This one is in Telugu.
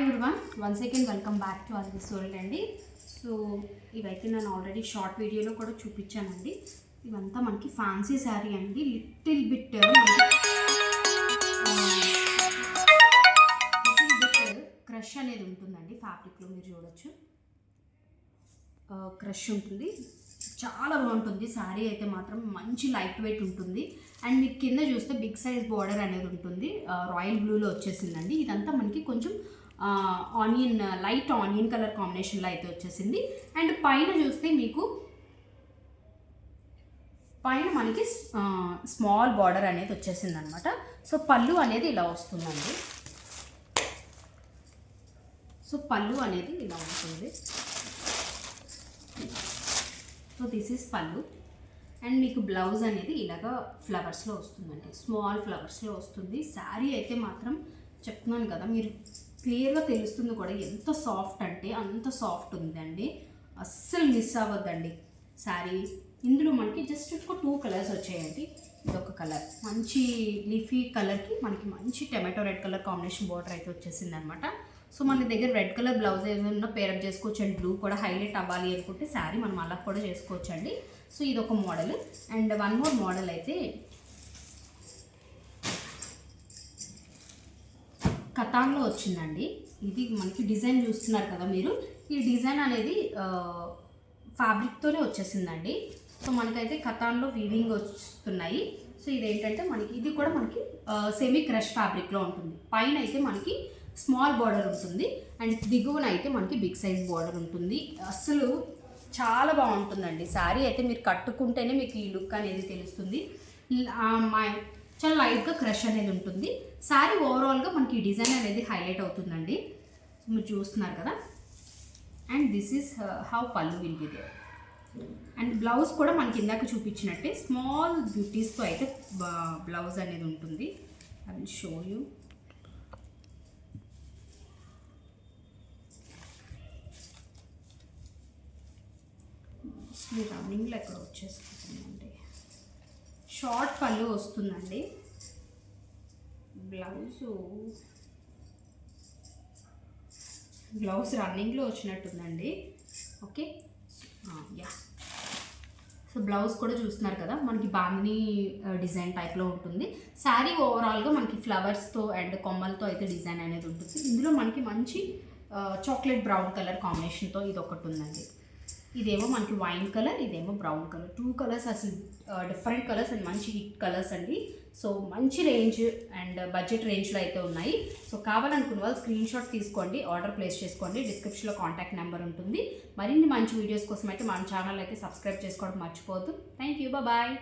everyone, once again welcome back to Advi's World అండి. సో ఇవైతే నేను ఆల్రెడీ షార్ట్ వీడియోలో కూడా చూపించానండి. ఇవంతా మనకి ఫ్యాన్సీ శారీ అండి. లిటిల్ బిట్ క్రష్ అనేది ఉంటుందండి. ఫ్యాబ్రిక్లో మీరు చూడొచ్చు క్రష్ ఉంటుంది. చాలా బాగుంటుంది శారీ అయితే మాత్రం మంచి లైట్ వెయిట్ ఉంటుంది. అండ్ మీకు కింద చూస్తే బిగ్ సైజ్ బార్డర్ అనేది ఉంటుంది. రాయల్ బ్లూలో వచ్చేసిందండి. ఇదంతా మనకి కొంచెం ఆనియన్ లైట్ ఆనియన్ కలర్ కాంబినేషన్లో అయితే వచ్చేసింది. అండ్ పైన చూస్తే మీకు పైన మనకి స్మాల్ బార్డర్ అనేది వచ్చేసింది అనమాట. సో పళ్ళు అనేది ఇలా వస్తుందండి. సో పళ్ళు అనేది ఇలా ఉంటుంది. సో దిస్ ఈజ్ పళ్ళు. అండ్ మీకు బ్లౌజ్ అనేది ఇలాగా ఫ్లవర్స్లో వస్తుందండి. స్మాల్ ఫ్లవర్స్లో వస్తుంది. శారీ అయితే మాత్రం చెప్తున్నాను కదా, మీరు క్లియర్గా తెలుస్తుంది కూడా ఎంత సాఫ్ట్ అంటే అంత సాఫ్ట్ ఉందండి. అస్సలు మిస్ అవ్వద్దండి శారీ. ఇందులో మనకి జస్ట్ ఒక 2 కలర్స్ వచ్చాయండి. ఇదొక కలర్ మంచి లీఫీ కలర్కి మనకి మంచి tomato red colour combination border అయితే వచ్చేసింది అనమాట. సో మన దగ్గర రెడ్ కలర్ బ్లౌజ్ ఏదైనా పేరప్ చేసుకోవచ్చు అండ్ బ్లూ కూడా హైలైట్ అవ్వాలి అనుకుంటే శారీ మనం అలా కూడా చేసుకోవచ్చు అండి. సో ఇదొక model. And one more model అయితే కతాన్లో వచ్చిందండి. ఇది మనకి డిజైన్ చూస్తున్నారు కదా మీరు. ఈ డిజైన్ అనేది ఫ్యాబ్రిక్తోనే వచ్చేసిందండి. సో మనకైతే కతాన్లో వీవింగ్ వస్తున్నాయి. సో ఇదేంటంటే మనకి ఇది కూడా మనకి సెమీ క్రష్ ఫ్యాబ్రిక్లో ఉంటుంది. పైన అయితే మనకి స్మాల్ బార్డర్ ఉంటుంది అండ్ దిగువన అయితే మనకి బిగ్ సైజ్ బార్డర్ ఉంటుంది. అసలు చాలా బాగుంటుందండి శారీ అయితే. మీరు కట్టుకుంటేనే మీకు ఈ లుక్ అనేది తెలుస్తుంది. చాలా లైట్గా క్రష్ అనేది ఉంటుంది. శారీ ఓవరాల్గా మనకి ఈ డిజైన్ అనేది హైలైట్ అవుతుందండి. మీరు చూస్తున్నారు కదా. అండ్ దిస్ ఈస్ హౌ పళ్ళు will be there. And blouse కూడా మనకి ఇందాక చూపించినట్టే స్మాల్ బ్యూటీస్తో అయితే బ్లౌజ్ అనేది ఉంటుంది. I will show you. రన్నింగ్లో ఎక్కడ వచ్చేసుకుంటుందండి. షార్ట్ పళ్ళు వస్తుందండి. బ్లౌజ్ రన్నింగ్లో వచ్చినట్టుందండి. Okay yeah. సో బ్లౌజ్ కూడా చూస్తున్నారు కదా, మనకి బాందిని డిజైన్ టైప్లో ఉంటుంది. శారీ ఓవరాల్గా మనకి ఫ్లవర్స్తో అండ్ కొమ్మలతో అయితే డిజైన్ అనేది ఉంటుంది. ఇందులో మనకి మంచి చాక్లెట్ బ్రౌన్ కలర్ కాంబినేషన్తో ఇది ఒకటి ఉందండి. ఇదేమో మనకి వైన్ కలర్, ఇదేమో బ్రౌన్ కలర్. 2 కలర్స్ అసలు డిఫరెంట్ కలర్స్ అండ్ మంచి హిట్ కలర్స్ అండి. సో మంచి రేంజ్ అండ్ బడ్జెట్ రేంజ్లో అయితే ఉన్నాయి. సో కావాలనుకున్న వాళ్ళు స్క్రీన్ షాట్ తీసుకోండి, ఆర్డర్ ప్లేస్ చేసుకోండి. డిస్క్రిప్షన్లో కాంటాక్ట్ నెంబర్ ఉంటుంది. మరిన్ని మంచి వీడియోస్ కోసం అయితే మన ఛానల్ అయితే సబ్స్క్రైబ్ చేసుకోవడం మర్చిపోవద్దు. Thank you, bye.